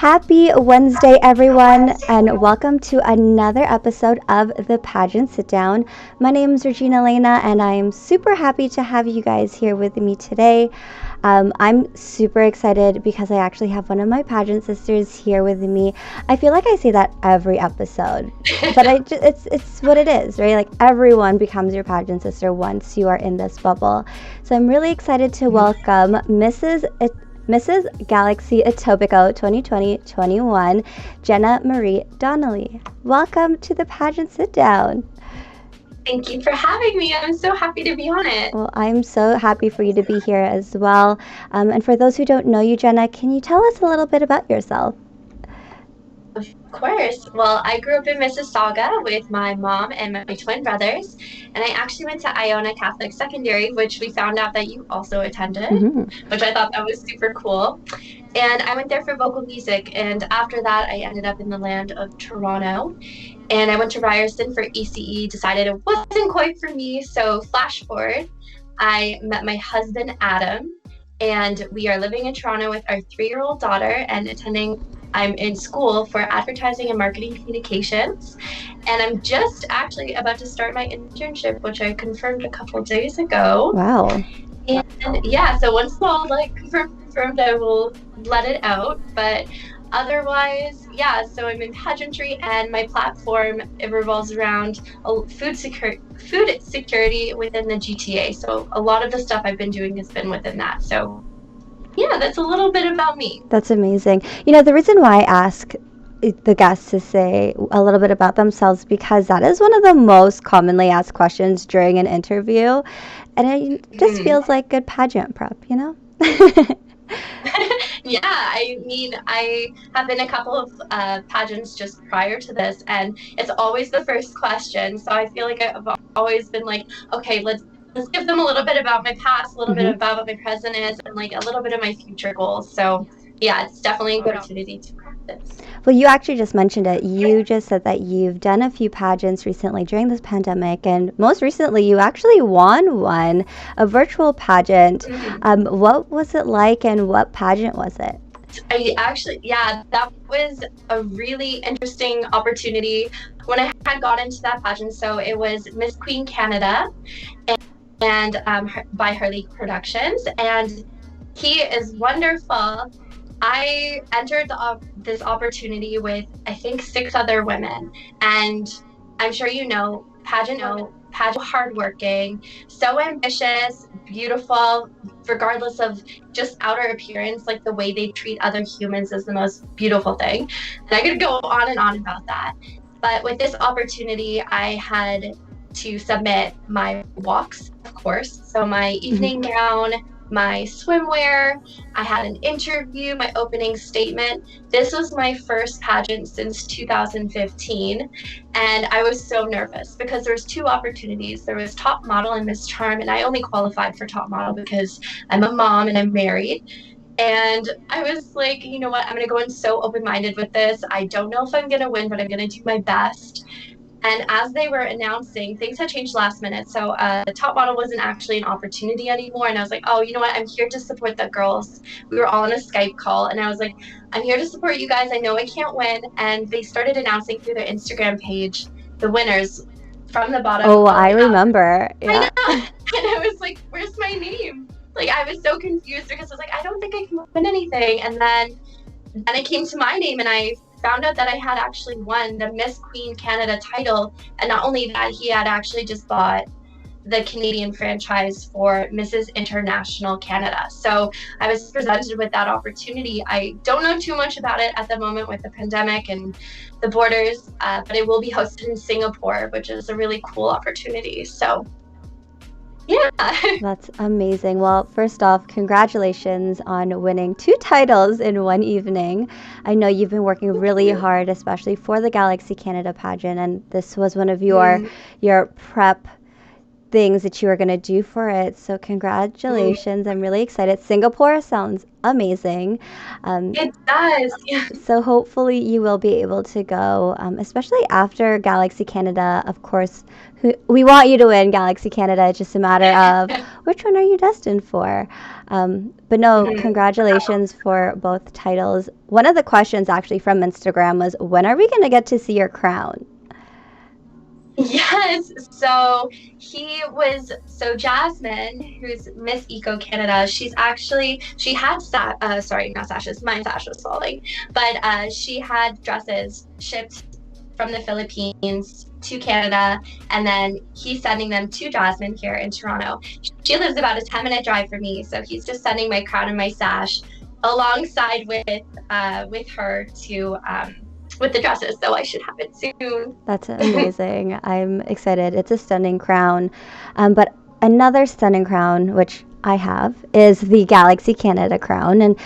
Happy Wednesday, everyone, and welcome to another episode of the Pageant Sit Down. My name is Regina Lena, and I'm super happy to have you guys here with me today. I'm super excited because I actually have one of my pageant sisters here with me. I feel like I say that every episode, but it's what it is, right? Like everyone becomes your pageant sister once you are in this bubble. So I'm really excited to welcome Mrs. Galaxy Etobicoke 2020-21, Jenna-Marie Donnelly. Welcome to the Pageant Sit Down. Thank you for having me. I'm so happy to be on it. Well, I'm so happy for you to be here as well. And for those who don't know you, Jenna, can you tell us a little bit about yourself? Of course. Well, I grew up in Mississauga with my mom and my twin brothers, and I actually went to Iona Catholic Secondary, which we found out that you also attended, which I thought that was super cool. And I went there for vocal music, and after that, I ended up in the land of Toronto, and I went to Ryerson for ECE, decided it wasn't quite for me, so flash forward, I met my husband, Adam, and we are living in Toronto with our 3-year-old daughter and I'm in school for advertising and marketing communications, and I'm just actually about to start my internship, which I confirmed a couple of days ago. Wow. And yeah, so once it's all confirmed, I will let it out. But otherwise, yeah, so I'm in pageantry, and my platform, it revolves around food security within the GTA. So a lot of the stuff I've been doing has been within that. So yeah, that's a little bit about me. That's amazing. You know, the reason why I ask the guests to say a little bit about themselves, because that is one of the most commonly asked questions during an interview, and it just feels like good pageant prep, you know? Yeah, I mean, I have been a couple of pageants just prior to this, and it's always the first question. So I feel like I've always been like, okay, let's give them a little bit about my past, a little bit about what my present is, and like a little bit of my future goals. So yeah, it's definitely a good opportunity to practice. Well, you actually just mentioned it. You just said that you've done a few pageants recently during this pandemic, and most recently you actually won one, a virtual pageant. What was it like, and what pageant was it? That was a really interesting opportunity when I had got into that pageant. So it was Miss Queen Canada, and by Harley Productions, and he is wonderful. I entered this opportunity with, I think, 6 other women, and I'm sure you know, pageant hardworking, so ambitious, beautiful, regardless of just outer appearance, like the way they treat other humans is the most beautiful thing. And I could go on and on about that. But with this opportunity, I had to submit my walks, of course. So my evening gown, my swimwear, I had an interview, my opening statement. This was my first pageant since 2015, and I was so nervous because there was 2 opportunities. There was top model and Miss Charm, and I only qualified for top model because I'm a mom and I'm married. And I was like, you know what, I'm going to go in so open-minded with this. I don't know if I'm going to win, but I'm going to do my best. And as they were announcing, things had changed last minute. So the top model wasn't actually an opportunity anymore. And I was like, oh, you know what? I'm here to support the girls. We were all on a Skype call. And I was like, I'm here to support you guys. I know I can't win. And they started announcing through their Instagram page the winners from the bottom. Oh, I remember. Yeah. I know. And I was like, where's my name? Like, I was so confused because I was like, I don't think I can win anything. And then it came to my name, and I found out that I had actually won the Miss Queen Canada title. And not only that, he had actually just bought the Canadian franchise for Mrs. International Canada. So I was presented with that opportunity. I don't know too much about it at the moment with the pandemic and the borders, but it will be hosted in Singapore, which is a really cool opportunity. So yeah. That's amazing. Well, first off, congratulations on winning 2 titles in one evening. I know you've been working really hard, especially for the Galaxy Canada pageant, and this was one of your prep things that you were going to do for it. So congratulations. I'm really excited. Singapore sounds amazing. It does. Yeah. So hopefully you will be able to go, especially after Galaxy Canada. Of course, we want you to win Galaxy Canada. It's just a matter of which one are you destined for? But no, congratulations for both titles. One of the questions actually from Instagram was, when are we going to get to see your crown? Yes. So Jasmine, who's Miss Eco Canada, she had not sashes, my sash was falling, but she had dresses shipped from the Philippines to Canada, and then he's sending them to Jasmine here in Toronto. She lives about a 10-minute drive from me, so he's just sending my crown and my sash alongside with her to with the dresses, so I should have it soon. That's amazing. I'm excited. It's a stunning crown. But another stunning crown, which I have, is the Galaxy Canada crown. And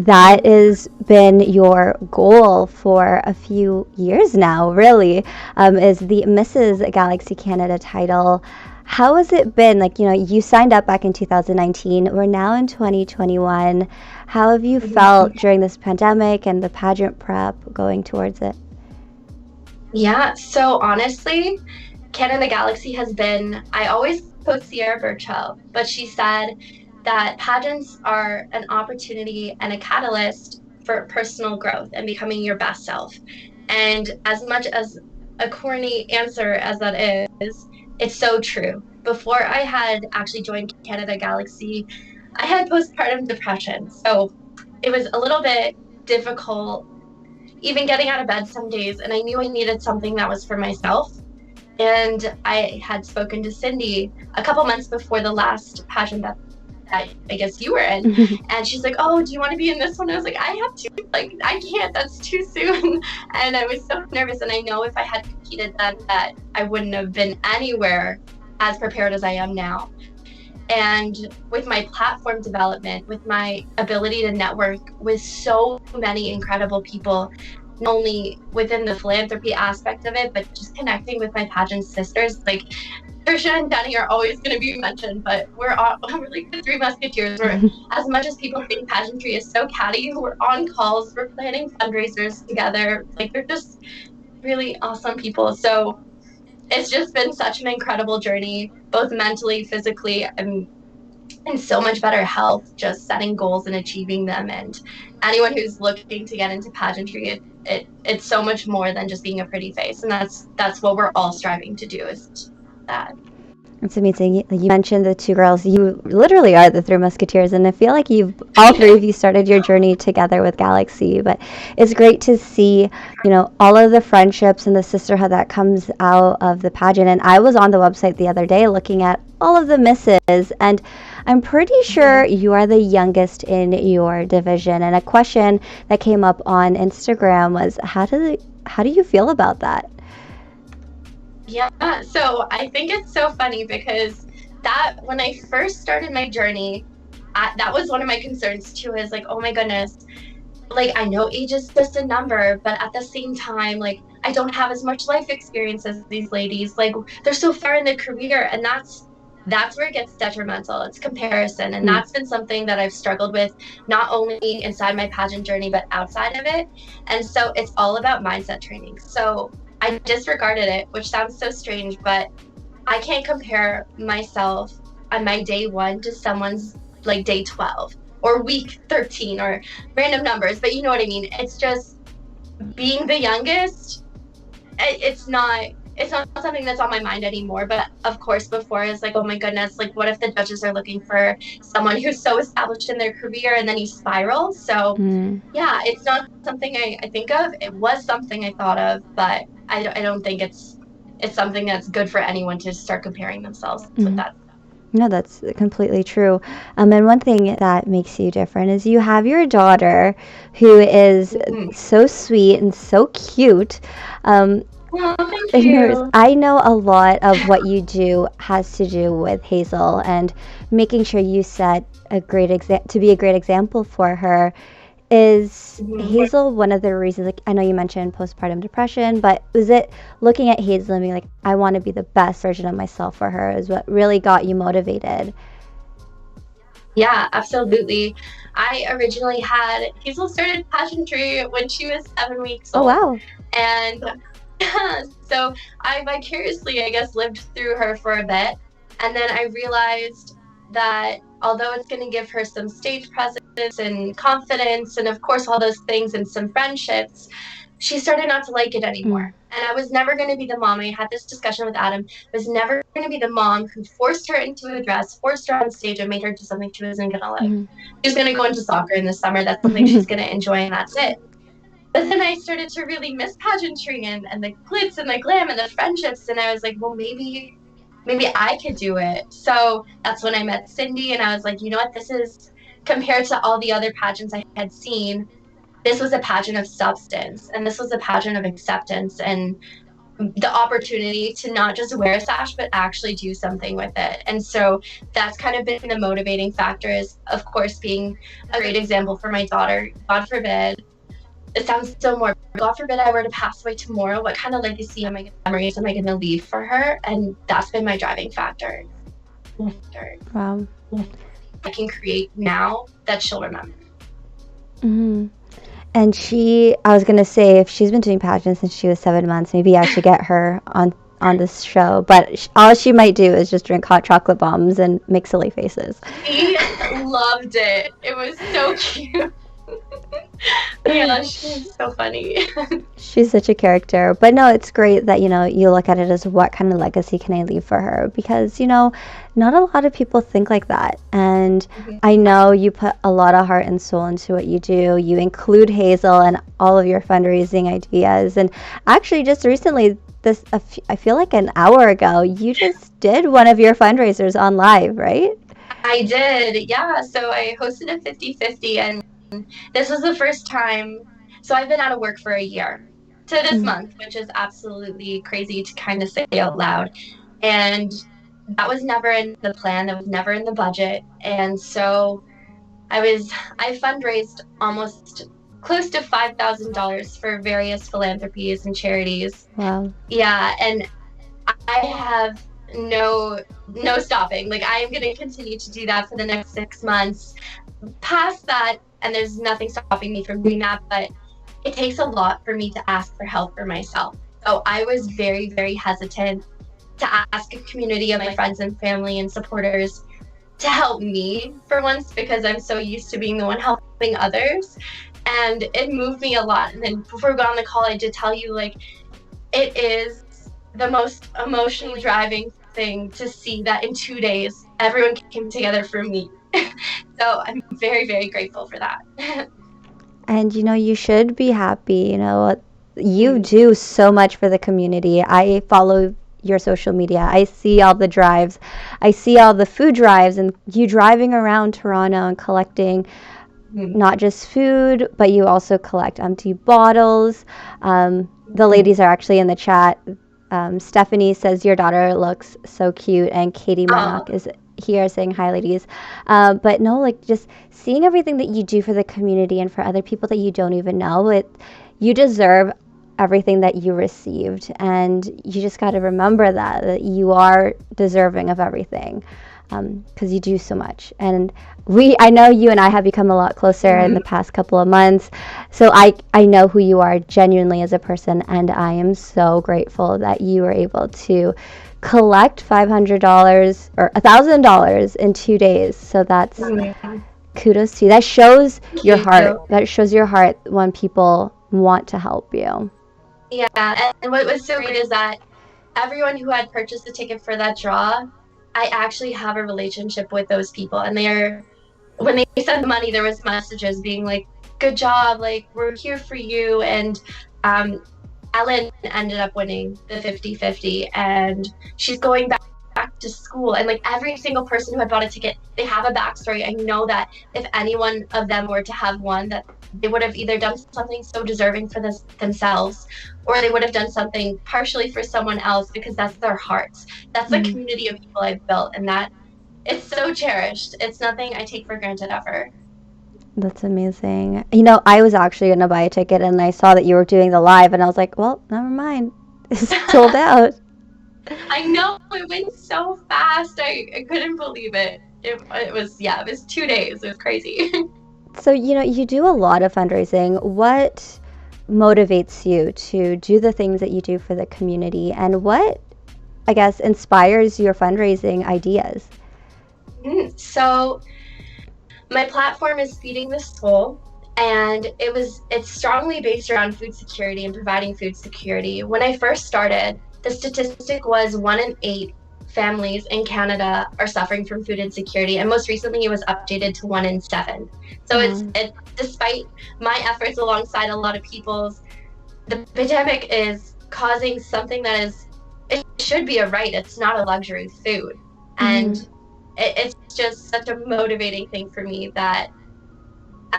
that has been your goal for a few years now, really, is the Mrs. Galaxy Canada title. How has it been? Like, you signed up back in 2019. We're now in 2021. How have you felt during this pandemic and the pageant prep going towards it? Yeah, so honestly, Canada Galaxy has been, I always quote Sierra Birchall, but she said that pageants are an opportunity and a catalyst for personal growth and becoming your best self. And as much as a corny answer as that is, it's so true. Before I had actually joined Canada Galaxy, I had postpartum depression. So it was a little bit difficult even getting out of bed some days, and I knew I needed something that was for myself. And I had spoken to Cindy a couple months before the last pageant that I guess you were in. And she's like, oh, do you want to be in this one? I was like, I have to, like, I can't, that's too soon. And I was so nervous. And I know if I had competed then, that I wouldn't have been anywhere as prepared as I am now. And with my platform development, with my ability to network with so many incredible people, not only within the philanthropy aspect of it, but just connecting with my pageant sisters, like Trisha and Denny are always going to be mentioned, but we're like the Three Musketeers. We're, as much as people think pageantry is so catty, we're on calls, we're planning fundraisers together. Like, they're just really awesome people. So it's just been such an incredible journey, both mentally, physically, and in so much better health, just setting goals and achieving them. And anyone who's looking to get into pageantry, it's so much more than just being a pretty face. And that's what we're all striving to do, is that. It's amazing. You mentioned the two girls. You literally are the Three Musketeers, and I feel like all three of you started your journey together with Galaxy. But it's great to see, all of the friendships and the sisterhood that comes out of the pageant. And I was on the website the other day looking at all of the misses, and I'm pretty sure you are the youngest in your division. And a question that came up on Instagram was, how do you feel about that? Yeah, so I think it's so funny because that when I first started my journey, that was one of my concerns too, is like, oh my goodness, like, I know age is just a number, but at the same time, like, I don't have as much life experience as these ladies. Like, they're so far in their career, and that's where it gets detrimental. It's comparison, and that's been something that I've struggled with, not only inside my pageant journey, but outside of it. And so it's all about mindset training. So I disregarded it, which sounds so strange, but I can't compare myself on my day 1 to someone's like day 12 or week 13 or random numbers, but you know what I mean? It's just being the youngest. It's not something that's on my mind anymore. But of course, before it's like, oh my goodness, like, what if the judges are looking for someone who's so established in their career, and then you spiral? So yeah, it's not something I think of. It was something I thought of, but I don't think it's something that's good for anyone to start comparing themselves with that. No, that's completely true. And one thing that makes you different is you have your daughter, who is so sweet and so cute. Well, thank you. I know a lot of what you do has to do with Hazel and making sure you set to be a great example for her. Is Hazel one of the reasons? Like, I know you mentioned postpartum depression, but was it looking at Hazel and being like, I want to be the best version of myself for her, is what really got you motivated? Yeah, absolutely. I originally had Hazel started pageantry when she was 7 weeks old. Oh, wow. And so I vicariously, I guess, lived through her for a bit. And then I realized that although it's going to give her some stage presence and confidence and of course all those things and some friendships, she started not to like it anymore. And I was never going to be the mom. I had this discussion with Adam. I was never going to be the mom who forced her into a dress, forced her on stage, and made her do something she wasn't going to like. She was going to go into soccer in the summer. That's something she's going to enjoy, and that's it. But then I started to really miss pageantry and the glitz and the glam and the friendships. And I was like, well, maybe I could do it. So that's when I met Cindy, and I was like, you know what, this is, compared to all the other pageants I had seen, this was a pageant of substance, and this was a pageant of acceptance and the opportunity to not just wear a sash, but actually do something with it. And so that's kind of been the motivating factor, is, of course, being a great example for my daughter. God forbid, it sounds so morbid, God forbid I were to pass away tomorrow, what kind of legacy memories am I going to leave for her? And that's been my driving factor. Wow. I can create now that she'll remember. Mm-hmm. And I was going to say, if she's been doing pageants since she was 7 months, maybe I should get her on this show. But all she might do is just drink hot chocolate bombs and make silly faces. He loved it. It was so cute. Yeah, she's so funny. She's such a character. But no, it's great that, you look at it as, what kind of legacy can I leave for her? Because, not a lot of people think like that. And I know you put a lot of heart and soul into what you do. You include Hazel in all of your fundraising ideas. And actually, just recently, I feel like an hour ago, you just did one of your fundraisers on live, right? I did, yeah. So I hosted a 50-50, and this was the first time. So I've been out of work for a year to this month, which is absolutely crazy to kind of say out loud. And that was never in the plan. That was never in the budget. And so I fundraised almost close to $5,000 for various philanthropies and charities. Wow. Yeah. And I have no stopping. Like, I am going to continue to do that for the next 6 months. Past that, and there's nothing stopping me from doing that, but it takes a lot for me to ask for help for myself. So I was very, very hesitant to ask a community of my friends and family and supporters to help me for once, because I'm so used to being the one helping others. And it moved me a lot. And then before we got on the call, I did tell you, like, it is the most emotionally driving thing to see that in 2 days, everyone came together for me. So I'm very, very grateful for that. And, you should be happy. You do so much for the community. I follow your social media. I see all the drives. I see all the food drives, and you driving around Toronto and collecting not just food, but you also collect empty bottles. The ladies are actually in the chat. Stephanie says your daughter looks so cute, and Katie Murdoch is here saying hi, ladies. But no, like, just seeing everything that you do for the community and for other people that you don't even know, you deserve everything that you received, and you just got to remember that you are deserving of everything, because you do so much. And I know you and I have become a lot closer in the past couple of months, so I know who you are genuinely as a person, and I am so grateful that you were able to collect $500 or $1,000 in 2 days. So that's kudos to you. That shows your heart. That shows your heart when people want to help you. Yeah, and what was so great is that everyone who had purchased a ticket for that draw, I actually have a relationship with those people. And when they sent the money, there was messages being like, good job, like, we're here for you. And Ellen ended up winning the 50-50, and she's going back to school. And like, every single person who had bought a ticket, they have a backstory. I know that if any one of them were to have won, that they would have either done something so deserving for themselves, or they would have done something partially for someone else, because that's their hearts. That's the community of people I've built, and that it's so cherished. It's nothing I take for granted ever. That's amazing. I was actually going to buy a ticket, and I saw that you were doing the live, and I was like, well, never mind. It's sold out. I know, it went so fast. I couldn't believe it. It was 2 days. It was crazy. So, you do a lot of fundraising. What motivates you to do the things that you do for the community, and what, I guess, inspires your fundraising ideas? So my platform is Feeding the Soul, and it's strongly based around food security and providing food security. When I first started, the statistic was 1 in 8 families in Canada are suffering from food insecurity, and most recently it was updated to 1 in 7. So it's despite my efforts alongside a lot of people's, the pandemic is causing something that it should be a right. It's not a luxury food. And it's just such a motivating thing for me that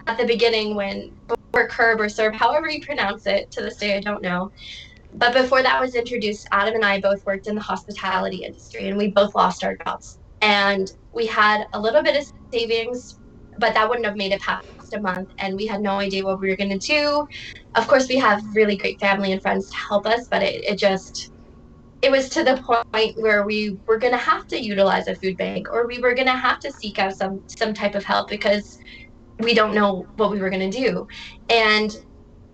at the beginning, when before curb or serve, however you pronounce it, to this day I don't know, but before that was introduced, Adam and I both worked in the hospitality industry, and we both lost our jobs, and we had a little bit of savings, but that wouldn't have made it past a month, and we had no idea what we were going to do. Of course, we have really great family and friends to help us, but it was to the point where we were going to have to utilize a food bank, or we were going to have to seek out some type of help because we don't know what we were going to do. And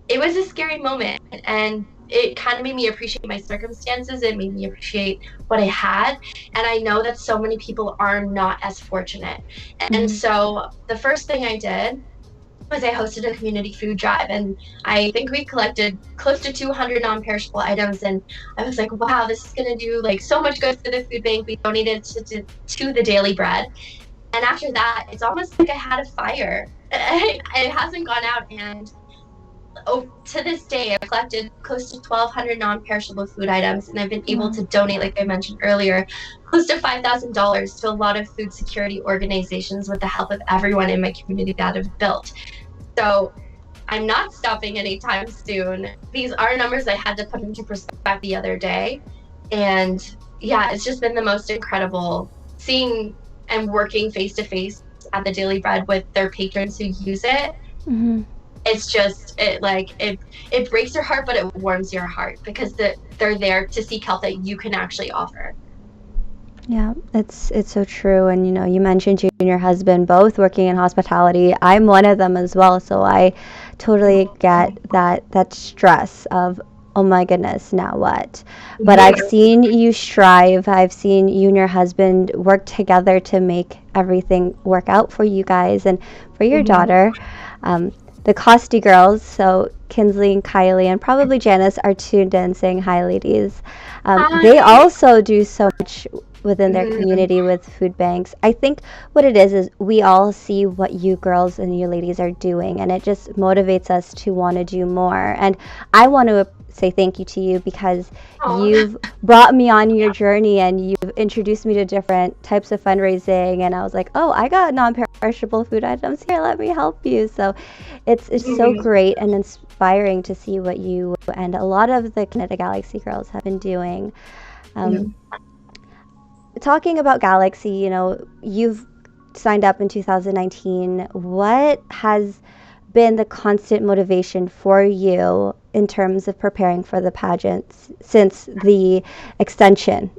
it was a scary moment, and it kind of made me appreciate my circumstances. It made me appreciate what I had. And I know that so many people are not as fortunate. And so the first thing I did was I hosted a community food drive, and I think we collected close to 200 non-perishable items, and I was like, wow, this is going to do like so much good for the food bank. We donated to the Daily Bread. And after that, it's almost like I had a fire. It hasn't gone out, and to this day, I've collected close to 1,200 non-perishable food items, and I've been able to donate, like I mentioned earlier, close to $5,000 to a lot of food security organizations with the help of everyone in my community that I've built. So I'm not stopping anytime soon. These are numbers I had to put into perspective the other day. And yeah, it's just been the most incredible seeing and working face to face at the Daily Bread with their patrons who use it. It's just, it breaks your heart, but it warms your heart because they're there to seek help that you can actually offer. Yeah, it's so true. And you mentioned you and your husband both working in hospitality. I'm one of them as well, so I totally get that stress of, oh my goodness, now what? But I've seen you strive. I've seen you and your husband work together to make everything work out for you guys and for your daughter. The Costy girls, so Kinsley and Kylie and probably Janice, are tuned in saying hi, ladies. They also do so much within their community with food banks. I think what it is we all see what you girls and you ladies are doing, and it just motivates us to want to do more. And I want to say thank you to you because you've brought me on your journey and you've introduced me to different types of fundraising, and I was like, oh, I got non-perishable food items here, let me help you. So it's so great and inspiring to see what you and a lot of the Canada Galaxy girls have been doing. Talking about Galaxy, you've signed up in 2019. What has been the constant motivation for you in terms of preparing for the pageants since the extension?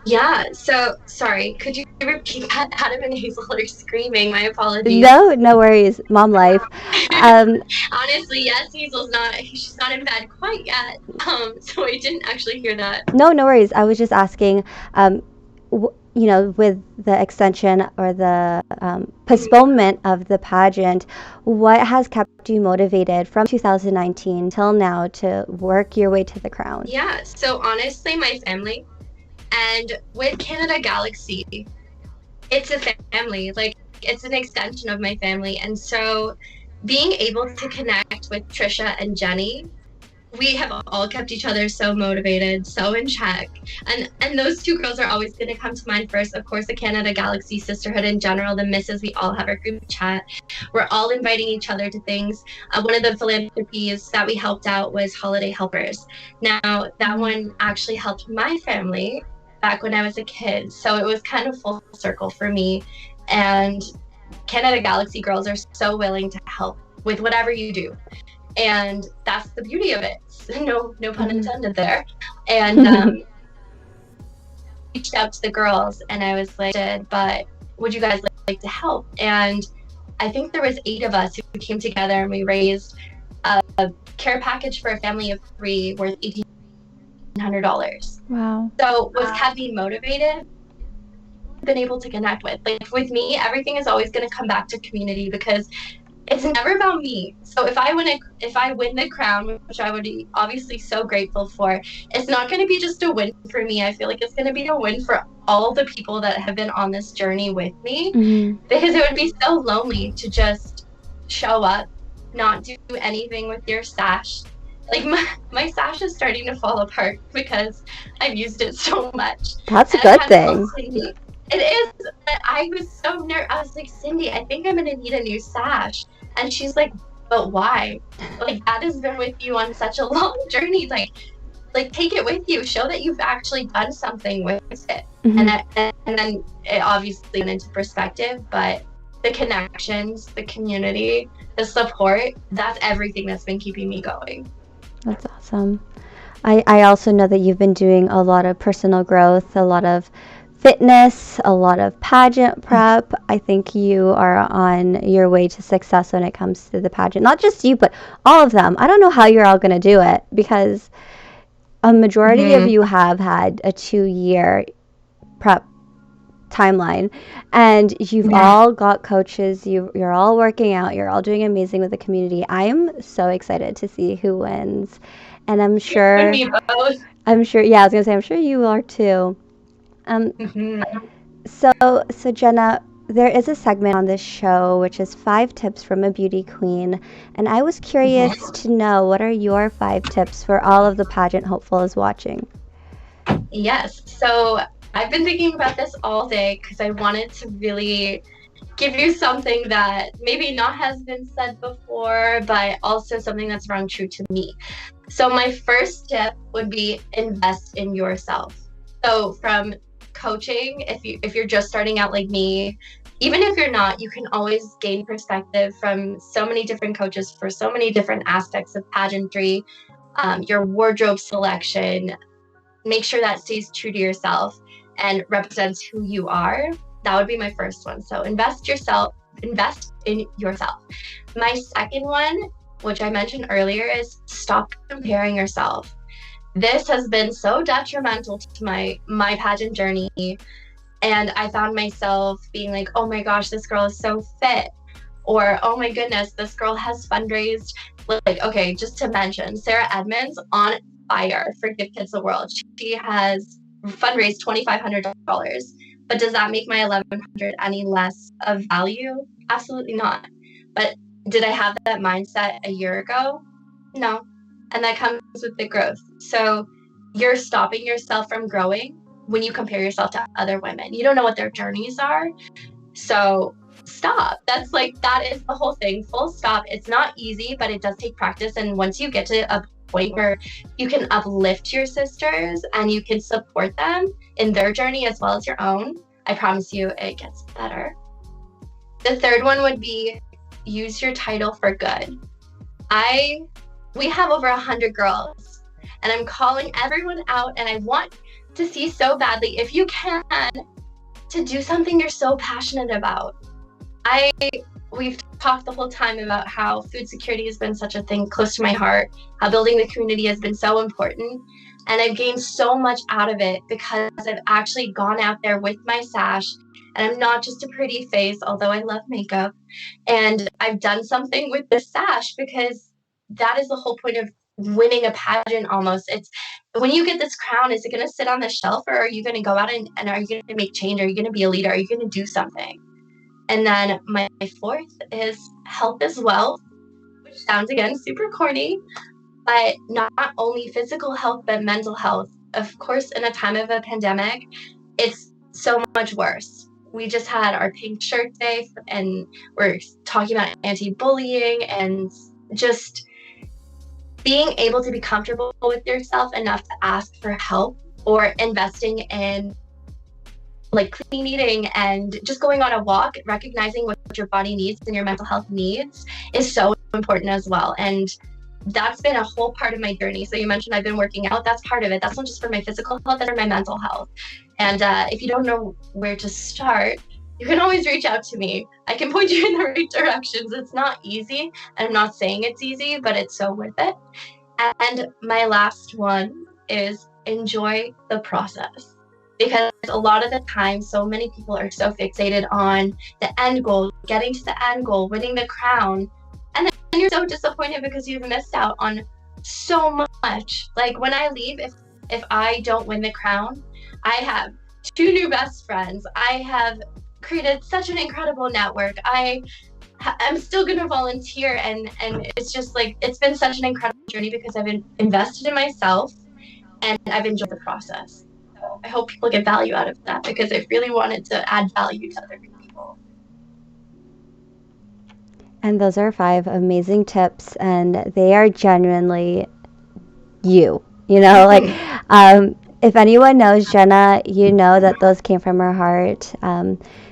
Yeah, so sorry, could you repeat that? Adam and Hazel are screaming. My apologies. No worries. Mom life. Honestly, yes, she's not in bed quite yet. So I didn't actually hear that. No worries. I was just asking, with the extension or the postponement of the pageant, what has kept you motivated from 2019 till now to work your way to the crown? Yeah, so honestly, my family. And with Canada Galaxy, it's a family. Like, it's an extension of my family. And so being able to connect with Trisha and Jenny, we have all kept each other so motivated, so in check. And those two girls are always going to come to mind first. Of course, the Canada Galaxy sisterhood in general, the misses, we all have our group chat. We're all inviting each other to things. One of the philanthropies that we helped out was Holiday Helpers. Now, that one actually helped my family back when I was a kid. So it was kind of full circle for me. And Canada Galaxy girls are so willing to help with whatever you do. And that's the beauty of it. No pun intended there. And reached out to the girls and I was like, but would you guys like to help? And I think there was 8 of us who came together and we raised a care package for a family of 3 worth $1,800. Wow. So was kept me motivated been able to connect with. Like with me, everything is always going to come back to community, because it's never about me. So if I win the crown, which I would be obviously so grateful for, it's not going to be just a win for me. I feel like it's going to be a win for all the people that have been on this journey with me, because it would be so lonely to just show up, not do anything with your sash. Like my sash is starting to fall apart because I've used it so much. That's a good thing. It is, but I was so nervous. I was like, Cindy, I think I'm going to need a new sash. And she's like, but why? Like, that has been with you on such a long journey. Like take it with you. Show that you've actually done something with it. And then it obviously went into perspective, but the connections, the community, the support, that's everything that's been keeping me going. That's awesome. I also know that you've been doing a lot of personal growth, a lot of fitness, a lot of pageant prep. I think you are on your way to success when it comes to the pageant. Not just you, but all of them. I don't know how you're all going to do it, because a majority of you have had a 2-year prep timeline, and you've all got coaches. You're all working out. You're all doing amazing with the community. I'm so excited to see who wins, and I'm sure. Me both. I'm sure. Yeah, I was gonna say, I'm sure you are too. So Jenna, there is a segment on this show which is 5 tips from a beauty queen, and I was curious to know, what are your 5 tips for all of the pageant hopefuls watching? Yes. So I've been thinking about this all day, because I wanted to really give you something that maybe not has been said before, but also something that's rung true to me. So my first tip would be invest in yourself. So from coaching, if you're just starting out like me, even if you're not, you can always gain perspective from so many different coaches for so many different aspects of pageantry. Your wardrobe selection, make sure that stays true to yourself and represents who you are. That would be my first one. So invest in yourself. My second one, which I mentioned earlier, is stop comparing yourself. This has been so detrimental to my pageant journey. And I found myself being like, oh my gosh, this girl is so fit. Or, oh my goodness, this girl has fundraised. Like, okay, just to mention, Sarah Edmonds on fire for Give Kids the World. She has fundraised $2,500. But does that make my $1,100 any less of value? Absolutely not. But did I have that mindset a year ago? No. And that comes with the growth. So you're stopping yourself from growing when you compare yourself to other women. You don't know what their journeys are. So stop. That is the whole thing. Full stop. It's not easy, but it does take practice. And once you get to a point where you can uplift your sisters and you can support them in their journey as well as your own, I promise you it gets better. The third one would be use your title for good. We have over 100 girls, and I'm calling everyone out, and I want to see so badly, if you can, to do something you're so passionate about. We've talked the whole time about how food security has been such a thing close to my heart, how building the community has been so important, and I've gained so much out of it because I've actually gone out there with my sash, and I'm not just a pretty face, although I love makeup, and I've done something with the sash, because that is the whole point of winning a pageant almost. It's when you get this crown, is it going to sit on the shelf, or are you going to go out and are you going to make change? Are you going to be a leader? Are you going to do something? And then my fourth is health is wealth, which sounds, again, super corny, but not only physical health, but mental health. Of course, in a time of a pandemic, it's so much worse. We just had our Pink Shirt Day, and we're talking about anti-bullying and just being able to be comfortable with yourself enough to ask for help, or investing in like clean eating and just going on a walk, recognizing what your body needs and your mental health needs is so important as well. And that's been a whole part of my journey. So you mentioned I've been working out. That's part of it. That's not just for my physical health, that's for my mental health. And if you don't know where to start, you can always reach out to me. I can point you in the right directions. It's not easy. And I'm not saying it's easy, but it's so worth it. And my last one is enjoy the process. because a lot of the time, so many people are so fixated on the end goal, getting to the end goal, winning the crown. And then you're so disappointed because you've missed out on so much. Like when I leave, if I don't win the crown, I have 2 new best friends. I have created such an incredible network. I'm still going to volunteer, and it's just like, it's been such an incredible journey because I've invested in myself and I've enjoyed the process. So I hope people get value out of that because I really wanted to add value to other people. And those are 5 amazing tips, and they are genuinely you. Like if anyone knows Jenna, you know that those came from her heart.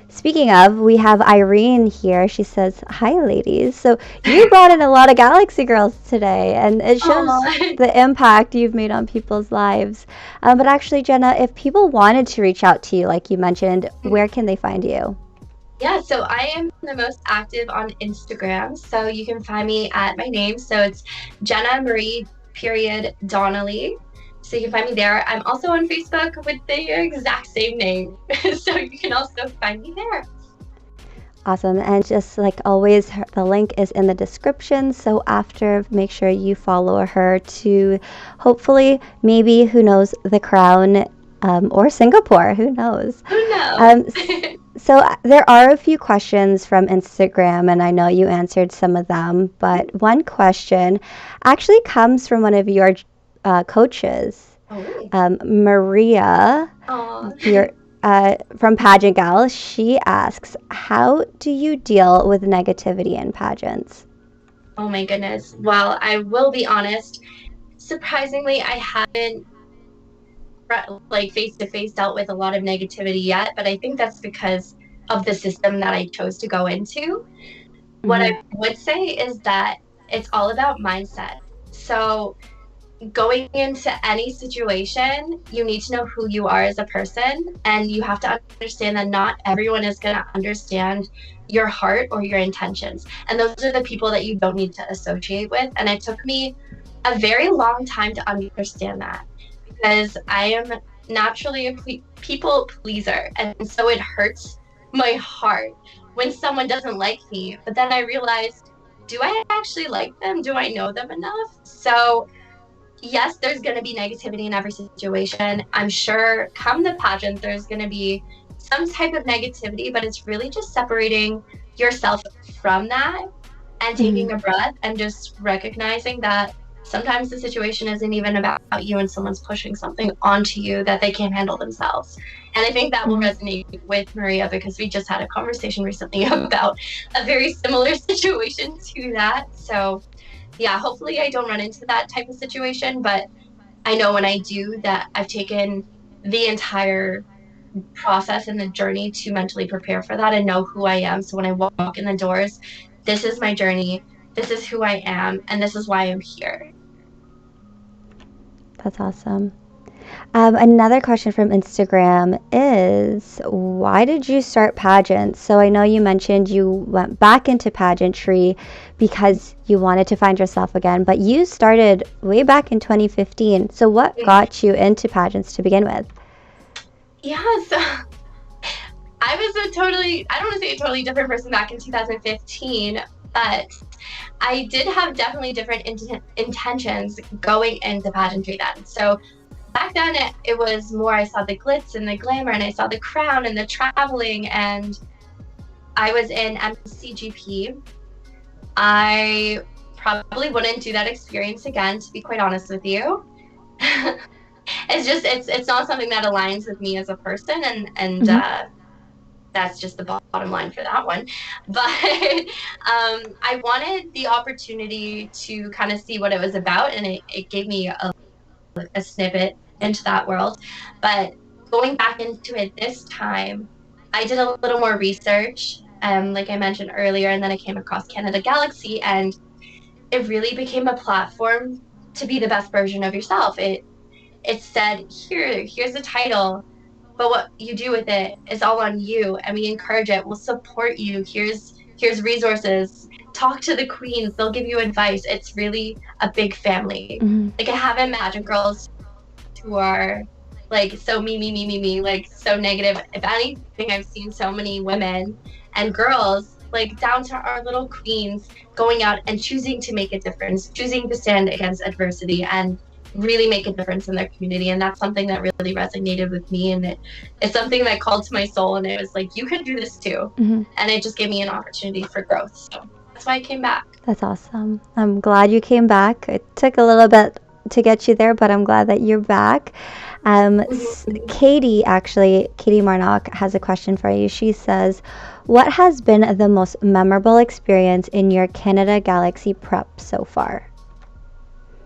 Speaking of, we have Irene here. She says, "Hi, ladies." So you brought in a lot of Galaxy girls today, and it shows the impact you've made on people's lives. But actually, Jenna, if people wanted to reach out to you, like you mentioned, where can they find you? Yeah, so I am the most active on Instagram. So you can find me at my name. So it's Jenna-Marie Donnelly. So you can find me there. I'm also on Facebook with the exact same name. So you can also find me there. Awesome. And just like always, the link is in the description. So after, make sure you follow her to hopefully, maybe, who knows, the crown or Singapore. Who knows? Who knows? So there are a few questions from Instagram, and I know you answered some of them. But one question actually comes from one of your coaches, Maria, from Pageant Gal. She asks, "How do you deal with negativity in pageants?" Oh my goodness. Well, I will be honest. Surprisingly, I haven't like face to face dealt with a lot of negativity yet, but I think that's because of the system that I chose to go into. What I would say is that it's all about mindset. So going into any situation, you need to know who you are as a person, and you have to understand that not everyone is going to understand your heart or your intentions. And those are the people that you don't need to associate with. And it took me a very long time to understand that, because I am naturally a people pleaser. And so it hurts my heart when someone doesn't like me. But then I realized, do I actually like them? Do I know them enough? So yes, there's going to be negativity in every situation. I'm sure come the pageant, there's going to be some type of negativity, but it's really just separating yourself from that and taking a breath and just recognizing that sometimes the situation isn't even about you and someone's pushing something onto you that they can't handle themselves. And I think that will resonate with Maria, because we just had a conversation recently about a very similar situation to that. So yeah, hopefully I don't run into that type of situation, but I know when I do that I've taken the entire process and the journey to mentally prepare for that and know who I am. So when I walk in the doors, this is my journey, this is who I am, and this is why I'm here. That's awesome. Another question from Instagram is, why did you start pageants? So I know you mentioned you went back into pageantry because you wanted to find yourself again, but you started way back in 2015. So what got you into pageants to begin with? Yeah, so I was I don't want to say a totally different person back in 2015, but I did have definitely different intentions going into pageantry then. So back then it was more, I saw the glitz and the glamour, and I saw the crown and the traveling, and I was in MCGP. I probably wouldn't do that experience again, to be quite honest with you. It's not something that aligns with me as a person, and that's just the bottom line for that one. But I wanted the opportunity to kind of see what it was about, and it gave me a snippet into that world. But going back into it this time, I did a little more research, like I mentioned earlier, and then I came across Canada Galaxy, and it really became a platform to be the best version of yourself. It said, here's the title, but what you do with it is all on you, and we encourage it. We'll support you. Here's resources. Talk to the queens. They'll give you advice. It's really a big family. Like, I haven't met pageant girls who are like so me, like so negative. If anything, I've seen so many women and girls, like down to our little queens, going out and choosing to make a difference, choosing to stand against adversity and really make a difference in their community. And that's something that really resonated with me. And it's something that called to my soul. And it was like, you could do this too. And it just gave me an opportunity for growth. So that's why I came back. That's awesome. I'm glad you came back. It took a little bit to get you there, but I'm glad that you're back. Katie Marnock has a question for you. She says, what has been the most memorable experience in your Canada Galaxy prep so far?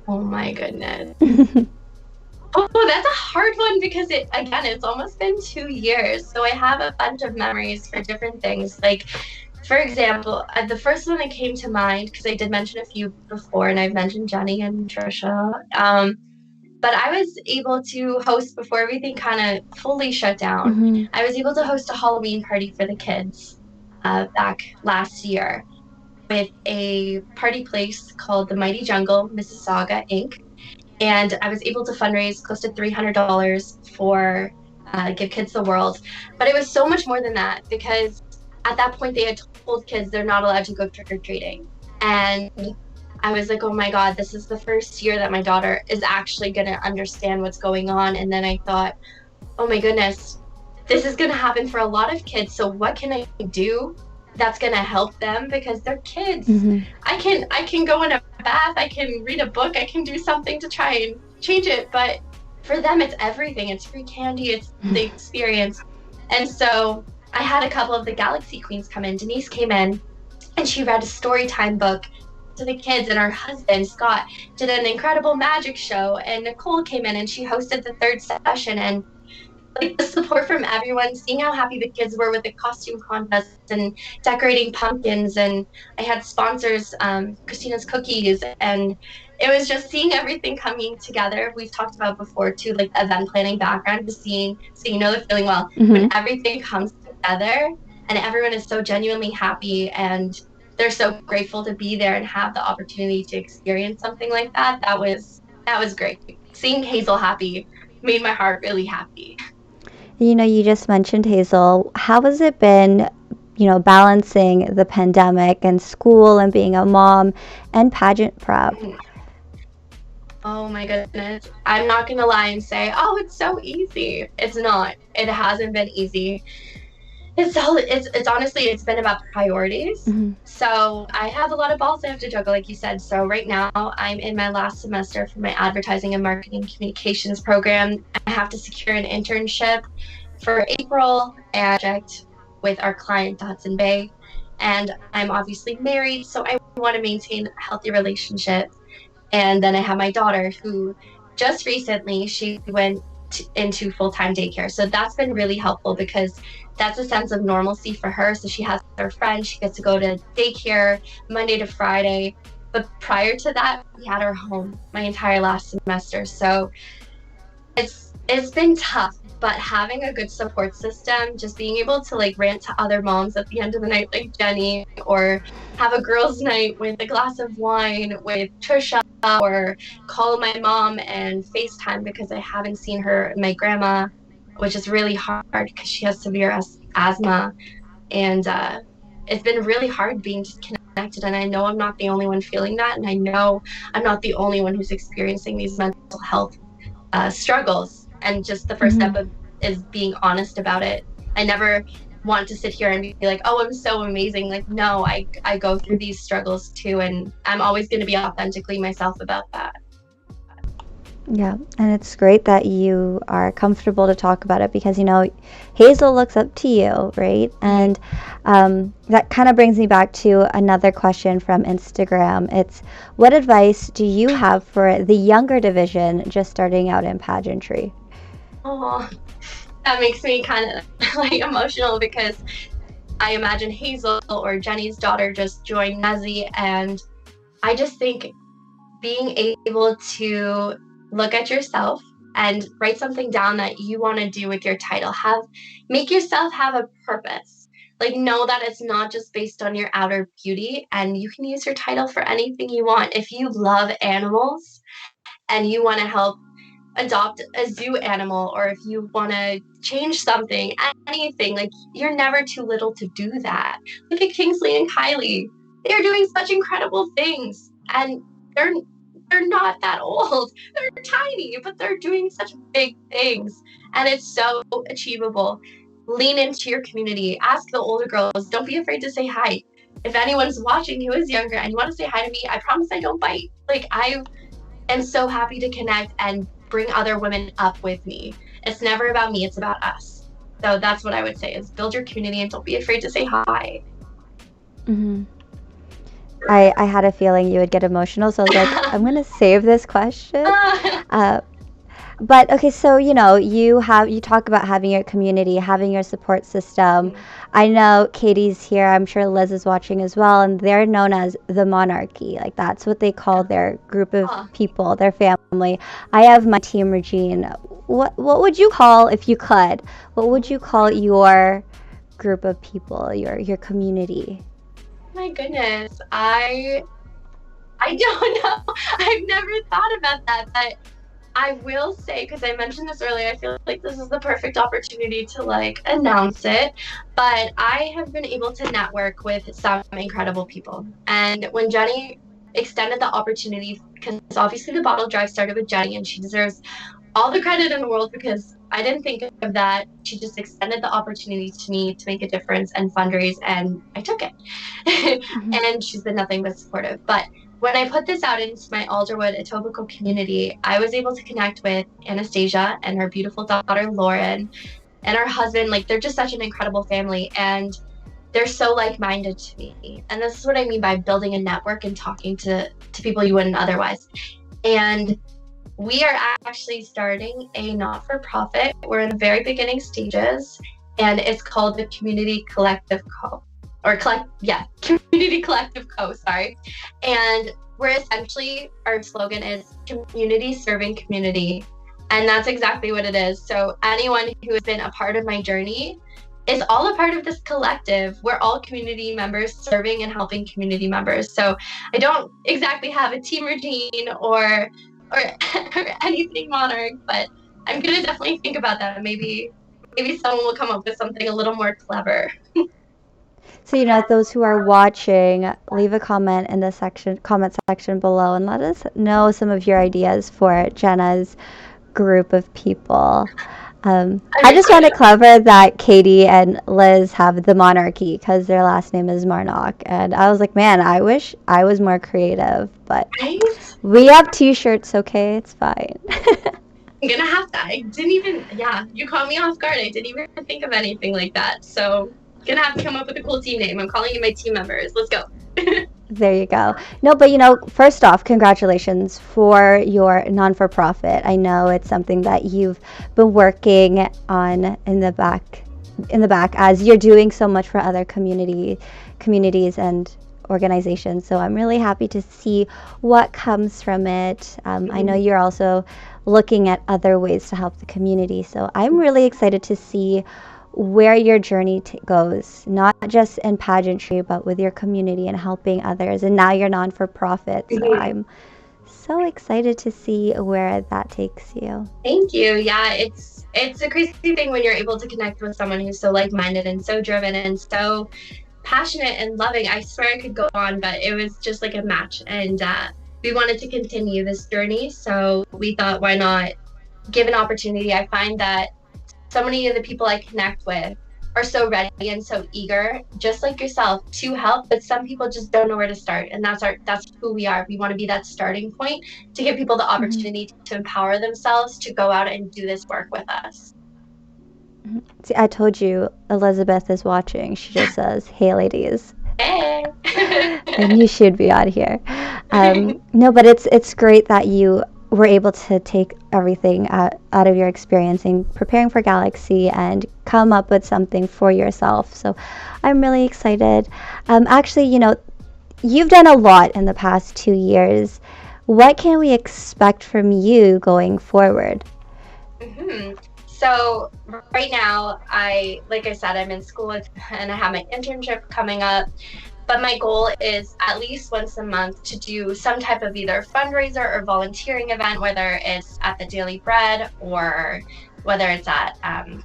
Oh my goodness. Oh, that's a hard one because it's almost been 2 years. So I have a bunch of memories for different things. Like, for example, the first one that came to mind, because I did mention a few before, and I've mentioned Jenny and Trisha. But I was able to host before everything kind of fully shut down. I was able to host a Halloween party for the kids back last year with a party place called the Mighty Jungle, Mississauga, Inc. And I was able to fundraise close to $300 for Give Kids the World. But it was so much more than that because at that point they had told kids they're not allowed to go trick-or-treating. And I was like, oh my God, this is the first year that my daughter is actually going to understand what's going on. And then I thought, oh my goodness, this is going to happen for a lot of kids. So what can I do that's going to help them because they're kids? I can go in a bath, I can read a book, I can do something to try and change it. But for them, it's everything. It's free candy. It's the experience. And so I had a couple of the Galaxy Queens come in. Denise came in and she read a story time book to the kids, and her husband Scott did an incredible magic show, and Nicole came in and she hosted the third session. And like the support from everyone, seeing how happy the kids were with the costume contest and decorating pumpkins, and I had sponsors, Christina's Cookies, and it was just seeing everything coming together. We've talked about before too, like the event planning background, just seeing, so you know the feeling well when everything comes together and everyone is so genuinely happy and they're so grateful to be there and have the opportunity to experience something like that. That was great. Seeing Hazel happy made my heart really happy. You know, you just mentioned Hazel. How has it been, balancing the pandemic and school and being a mom and pageant prep? Oh my goodness. I'm not going to lie and say, oh, it's so easy. It's not. It hasn't been easy. It's honestly, it's been about priorities. So I have a lot of balls I have to juggle, like you said. So right now I'm in my last semester for my advertising and marketing communications program. I have to secure an internship for April and project with our client Hudson Bay. And I'm obviously married, so I want to maintain a healthy relationship. And then I have my daughter who just recently she went into full-time daycare. So that's been really helpful because that's a sense of normalcy for her. So she has her friends, she gets to go to daycare Monday to Friday. But prior to that, we had her home my entire last semester. So it's been tough, but having a good support system, just being able to like rant to other moms at the end of the night like Jenny, or have a girls' night with a glass of wine with Trisha, or call my mom and FaceTime because I haven't seen her, my grandma, which is really hard because she has severe asthma. And it's been really hard being disconnected. And I know I'm not the only one feeling that. And I know I'm not the only one who's experiencing these mental health struggles. And just the first step is being honest about it. I never want to sit here and be like, oh, I'm so amazing. Like, no, I go through these struggles too. And I'm always going to be authentically myself about that. Yeah, and it's great that you are comfortable to talk about it because, Hazel looks up to you, right? And that kind of brings me back to another question from Instagram. It's, what advice do you have for the younger division just starting out in pageantry? Oh, that makes me kind of like emotional because I imagine Hazel or Jenny's daughter just joined Nazi, and I just think being able to look at yourself and write something down that you want to do with your title. Make yourself have a purpose. Like, know that it's not just based on your outer beauty, and you can use your title for anything you want. If you love animals and you want to help adopt a zoo animal, or if you want to change something, anything, like, you're never too little to do that. Look at Kingsley and Kylie. They are doing such incredible things, and they're they're not that old. They're tiny, but they're doing such big things, and it's so achievable. Lean into your community. Ask the older girls. Don't be afraid to say hi. If anyone's watching who is younger and you want to say hi to me, I promise I don't bite. Like, I am so happy to connect and bring other women up with me. It's never about me, it's about us. So that's what I would say, is build your community and don't be afraid to say hi. Mm-hmm. I had a feeling you would get emotional, so I was like, I'm gonna save this question. But okay, so you talk about having your community, having your support system. I know Katie's here. I'm sure Liz is watching as well, and they're known as the monarchy. Like, that's what they call their group of people, their family. I have my team, Regine. What would you call, if you could? What would you call your group of people, your community? My goodness, I don't know. I've never thought about that, but I will say, because I mentioned this earlier, I feel like this is the perfect opportunity to, like, announce it, but I have been able to network with some incredible people. And when Jenny extended the opportunity, because obviously the bottle drive started with Jenny, and she deserves all the credit in the world, because I didn't think of that. She just extended the opportunity to me to make a difference and fundraise, and I took it. And she's been nothing but supportive. But when I put this out into my Alderwood Etobicoke community, I was able to connect with Anastasia and her beautiful daughter Lauren and her husband. Like, they're just such an incredible family, and they're so like-minded to me. And this is what I mean by building a network and talking to people you wouldn't otherwise. And we are actually starting a not-for-profit. We're in the very beginning stages, and it's called the Community Collective Co. Community Collective Co. Sorry. And we're essentially, our slogan is community serving community. And that's exactly what it is. So anyone who has been a part of my journey is all a part of this collective. We're all community members serving and helping community members. So I don't exactly have a team routine or anything monarch, but I'm gonna definitely think about that. Maybe someone will come up with something a little more clever. So, those who are watching, leave a comment in the comment section below and let us know some of your ideas for Jenna's group of people. I just found it clever that Katie and Liz have the monarchy because their last name is Marnock. And I was like, man, I wish I was more creative. But we have t-shirts, okay? It's fine. I'm gonna have to. I didn't even, you caught me off guard. I didn't even think of anything like that. So gonna have to come up with a cool team name. I'm calling you my team members. Let's go. There you go. No, but first off, congratulations for your non-for-profit. I know it's something that you've been working on in the back as you're doing so much for other communities and organizations. So I'm really happy to see what comes from it. I know you're also looking at other ways to help the community. So I'm really excited to see where your journey goes, not just in pageantry, but with your community and helping others. And now you're non-for-profit. So I'm so excited to see where that takes you. Thank you. Yeah, it's a crazy thing when you're able to connect with someone who's so like-minded and so driven and so passionate and loving. I swear I could go on, but it was just like a match. And we wanted to continue this journey. So we thought, why not give an opportunity? I find that so many of the people I connect with are so ready and so eager, just like yourself, to help, but some people just don't know where to start. And that's who we are. We want to be that starting point to give people the opportunity to empower themselves to go out and do this work with us. See, I told you Elizabeth is watching. She just says, hey, ladies. Hey. And you should be on here. No, but it's great that you were able to take everything out of your experience in preparing for Galaxy and come up with something for yourself. So I'm really excited. Actually, you've done a lot in the past 2 years. What can we expect from you going forward? So right now, like I said, I'm in school and I have my internship coming up. But my goal is at least once a month to do some type of either fundraiser or volunteering event, whether it's at the Daily Bread or whether it's at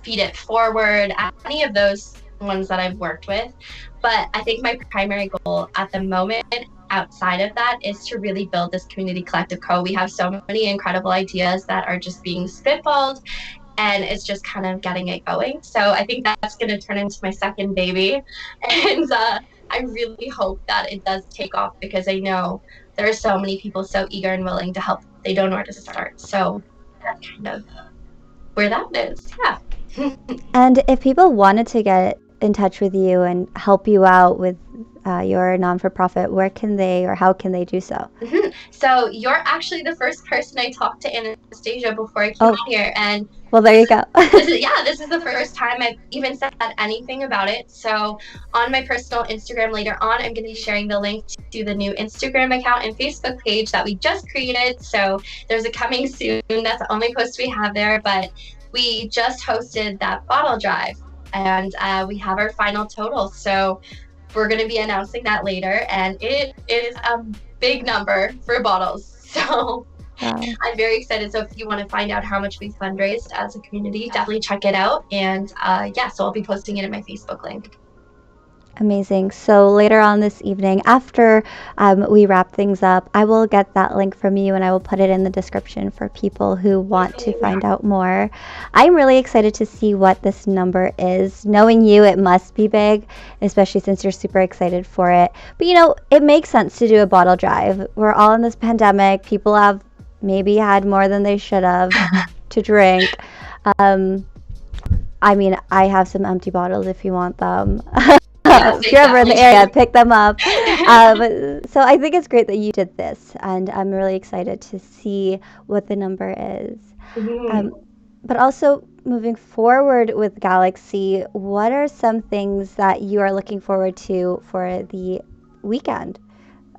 Feed It Forward, any of those ones that I've worked with. But I think my primary goal at the moment outside of that is to really build this community collective co. We have so many incredible ideas that are just being spitballed, and it's just kind of getting it going. So I think that's going to turn into my second baby. And I really hope that it does take off, because I know there are so many people so eager and willing to help. They don't know where to start. So that's kind of where that is. Yeah. And if people wanted to get in touch with you and help you out with your non-for-profit, where can they or how can they do so? Mm-hmm. So you're actually the first person I talked to Anastasia before I came here, and well, there you go. this is the first time I've even said anything about it. So on my personal Instagram later on, I'm going to be sharing the link to the new Instagram account and Facebook page that we just created. So there's a coming soon. That's the only post we have there, but we just hosted that bottle drive, and we have our final total. So we're going to be announcing that later, and it is a big number for bottles. So wow. I'm very excited. So if you want to find out how much we fundraised as a community, definitely check it out. And so I'll be posting it in my Facebook link. Amazing. So later on this evening, after we wrap things up, I will get that link from you and I will put it in the description for people who want to find out more. I'm really excited to see what this number is. Knowing you, it must be big, especially since you're super excited for it. But it makes sense to do a bottle drive. We're all in this pandemic. People have maybe had more than they should have to drink. I have some empty bottles if you want them. If you're ever in the area, pick them up. So I think it's great that you did this, and I'm really excited to see what the number is. Mm-hmm. But also, moving forward with Galaxy, what are some things that you are looking forward to for the weekend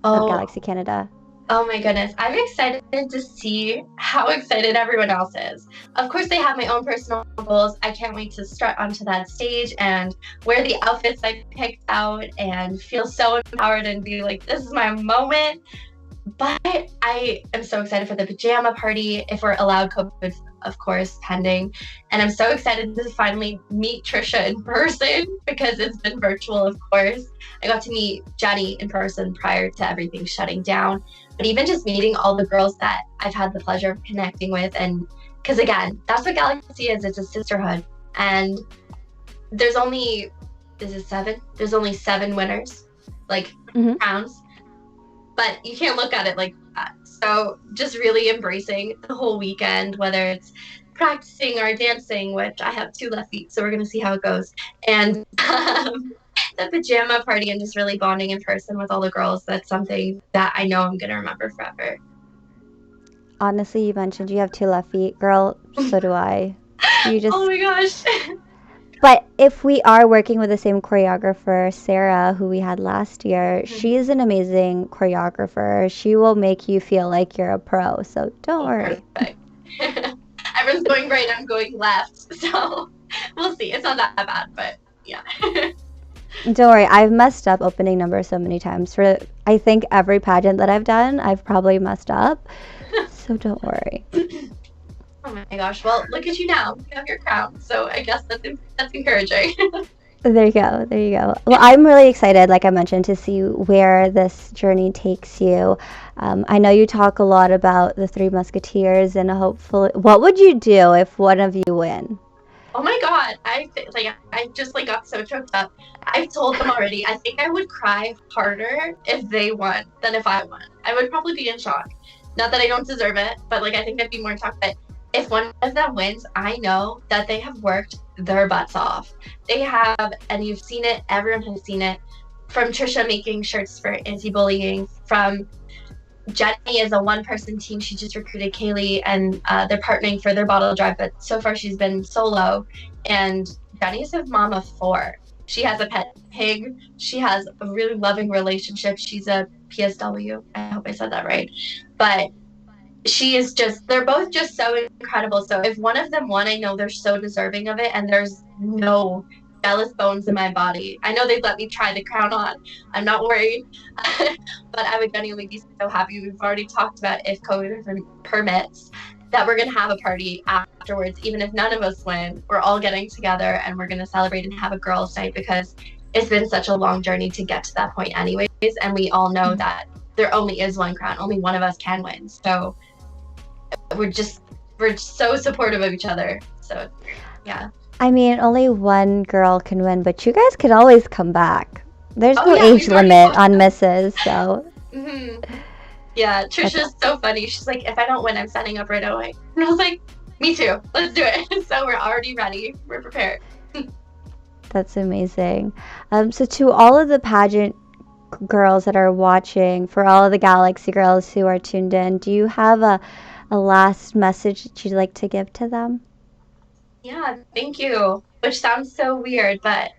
of Galaxy Canada? Oh my goodness. I'm excited to see how excited everyone else is. Of course, I have my own personal goals. I can't wait to strut onto that stage and wear the outfits I picked out and feel so empowered and be like, this is my moment. But I am so excited for the pajama party, if we're allowed COVID, of course, pending. And I'm so excited to finally meet Trisha in person, because it's been virtual, of course. I got to meet Jenny in person prior to everything shutting down. But even just meeting all the girls that I've had the pleasure of connecting with, and because again, that's what Galaxy is. It's a sisterhood. And there's only, seven? There's only 7 winners, rounds. But you can't look at it like that. So just really embracing the whole weekend, whether it's practicing or dancing, which I have 2 left feet, so we're going to see how it goes. And the pajama party and just really bonding in person with all the girls, that's something that I know I'm going to remember forever. Honestly, you mentioned you have 2 left feet. Girl, so do I. You just... Oh my gosh. But if we are working with the same choreographer, Sarah, who we had last year, she is an amazing choreographer. She will make you feel like you're a pro, so don't worry. Perfect. Everyone's going right, I'm going left, so we'll see. It's not that bad, but yeah. Don't worry, I've messed up opening numbers so many times. For I think every pageant that I've done, I've probably messed up, so don't worry. Oh my gosh, well, look at you now. You have your crown, so I guess that's encouraging. There you go. Well, I'm really excited, like I mentioned, to see where this journey takes you. I know you talk a lot about the 3 Musketeers, and hopefully, what would you do if one of you win? Oh my God, I just got so choked up. I've told them already, I think I would cry harder if they won than if I won. I would probably be in shock. Not that I don't deserve it, but I think I'd be more shocked. But if one of them wins, I know that they have worked their butts off. They have, and you've seen it, everyone has seen it, from Trisha making shirts for anti-bullying, from Jenny is a 1-person team. She just recruited Kaylee, and they're partnering for their bottle drive, but so far she's been solo. And Jenny's a mom of 4. She has a pet pig. She has a really loving relationship. She's a PSW. I hope I said that right. But they're both just so incredible. So if one of them won, I know they're so deserving of it, and there's no jealous bones in my body. I know they'd let me try the crown on. I'm not worried. But I would genuinely be so happy. We've already talked about, if COVID permits, that we're going to have a party afterwards. Even if none of us win, we're all getting together and we're going to celebrate and have a girls' night, because it's been such a long journey to get to that point anyways. And we all know that there only is one crown. Only one of us can win. So we're so supportive of each other. So, yeah. I mean, only one girl can win, but you guys can always come back. There's no age limit on misses, so. Yeah, Trisha's so funny. She's like, if I don't win, I'm signing up right away. And I was like, me too. Let's do it. So we're already ready. We're prepared. That's amazing. So to all of the pageant girls that are watching, for all of the Galaxy girls who are tuned in, do you have a last message that you'd like to give to them? Yeah, thank you. Which sounds so weird, but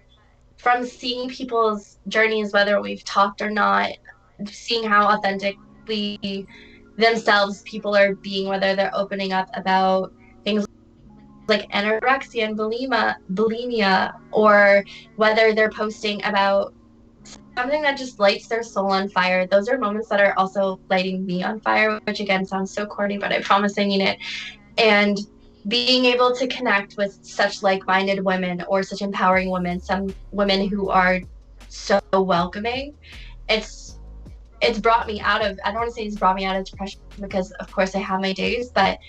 from seeing people's journeys, whether we've talked or not, seeing how authentically themselves people are being, whether they're opening up about things like anorexia and bulimia, or whether they're posting about something that just lights their soul on fire. Those are moments that are also lighting me on fire, which again sounds so corny, but I promise I mean it. And being able to connect with such like-minded women, or such empowering women, some women who are so welcoming, it's brought me out of, I don't want to say it's brought me out of depression, because of course I have my days, but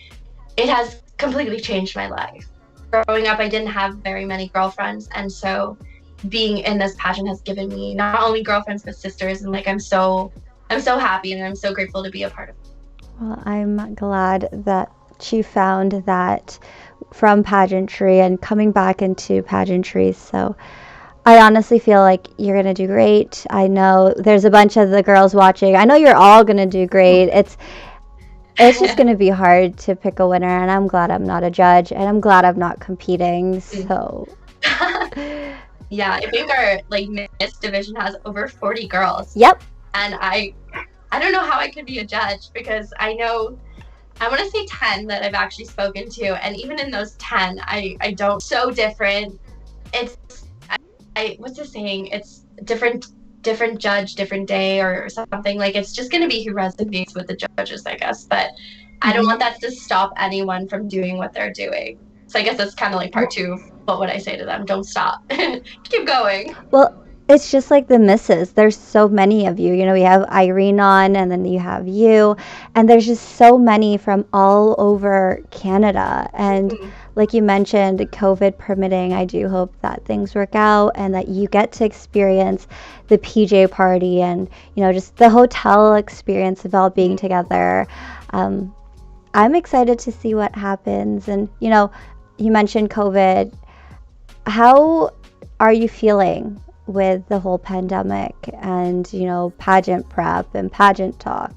it has completely changed my life. Growing up, I didn't have very many girlfriends, and so being in this pageant has given me not only girlfriends but sisters, and like I'm so happy and I'm so grateful to be a part of it. Well, I'm glad that you found that from pageantry and coming back into pageantry. So I honestly feel like you're going to do great. I know there's a bunch of the girls watching. I know you're all going to do great. It's just going to be hard to pick a winner, and I'm glad I'm not a judge, and I'm glad I'm not competing. So yeah, I think our like Miss division has over 40 girls. Yep. And I don't know how I could be a judge, because I know, I want to say 10 that I've actually spoken to, and even in those 10, I don't, so different. It's, what's the saying? It's different judge, different day, or something. Like, it's just going to be who resonates with the judges, I guess. But I don't want that to stop anyone from doing what they're doing. So I guess that's kind of like part 2 of what would I say to them? Don't stop. Keep going. Well, it's just like the misses. There's so many of you. You know, we have Irene on, and then you have you, and there's just so many from all over Canada. And like you mentioned, COVID permitting, I do hope that things work out and that you get to experience the PJ party and, you know, just the hotel experience of all being together. I'm excited to see what happens. And, you know, you mentioned COVID. How are you feeling with the whole pandemic and, you know, pageant prep and pageant talk?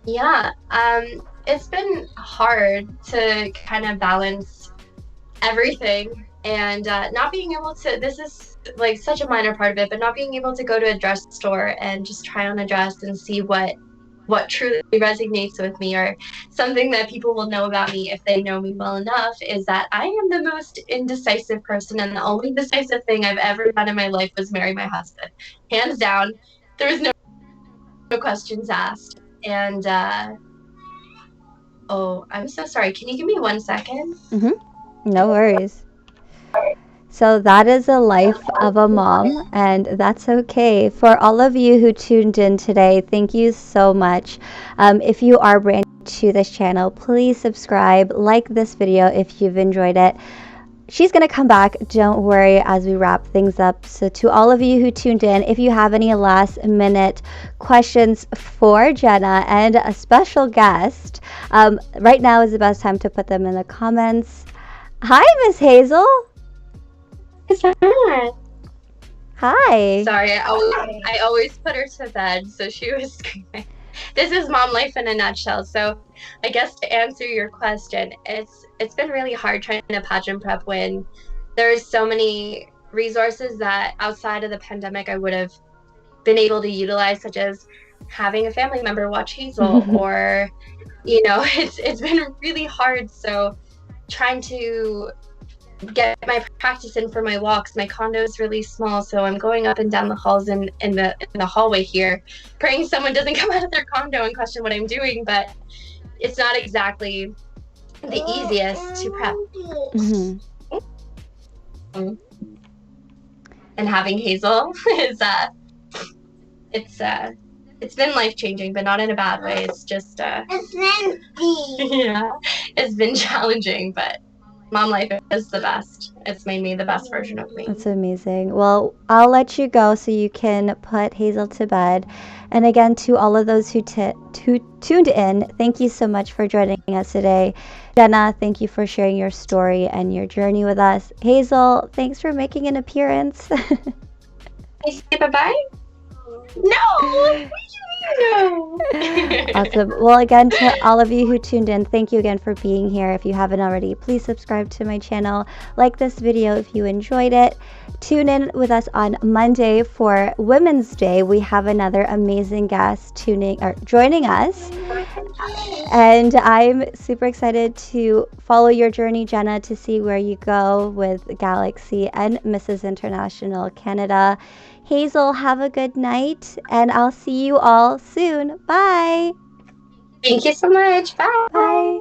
Yeah, it's been hard to kind of balance everything, and not being able to, this is like such a minor part of it, but not being able to go to a dress store and just try on a dress and see what truly resonates with me, or something that people will know about me if they know me well enough, is that I am the most indecisive person, and the only decisive thing I've ever done in my life was marry my husband. Hands down. There was no questions asked. And oh, I'm so sorry. Can you give me 1 second? No worries. So that is the life of a mom, and that's okay. For all of you who tuned in today, thank you so much. If you are brand new to this channel, please subscribe, like this video if you've enjoyed it. She's going to come back, don't worry, as we wrap things up. So to all of you who tuned in, if you have any last minute questions for Jenna and a special guest, right now is the best time to put them in the comments. Hi, Miss Hazel. Is that right? Hi. Sorry, I always put her to bed, so she was screaming. This is mom life in a nutshell. So I guess to answer your question, it's been really hard trying to pageant prep when there's so many resources that outside of the pandemic I would have been able to utilize, such as having a family member watch Hazel, or, you know, it's been really hard. So trying to get my practice in for my walks. My condo is really small, so I'm going up and down the halls in the hallway here, praying someone doesn't come out of their condo and question what I'm doing. But it's not exactly the easiest to prep. Mm-hmm. And having Hazel is it's been life-changing, but not in a bad way. It's just yeah, it's been challenging, but mom life is the best. It's made me the best version of me. That's amazing. Well, I'll let you go so you can put Hazel to bed. And again, to all of those who tuned in, thank you so much for joining us today. Jenna, thank you for sharing your story and your journey with us. Hazel, thanks for making an appearance. I say bye-bye? No! No. Awesome. Well, again, to all of you who tuned in, thank you again for being here. If you haven't already, please subscribe to my channel. Like this video if you enjoyed it. Tune in with us on Monday for Women's Day. We have another amazing guest joining us. And I'm super excited to follow your journey, Jenna, to see where you go with Galaxy and Mrs. International Canada. Hazel, have a good night, and I'll see you all soon. Bye. Thank you so much. Bye. Bye.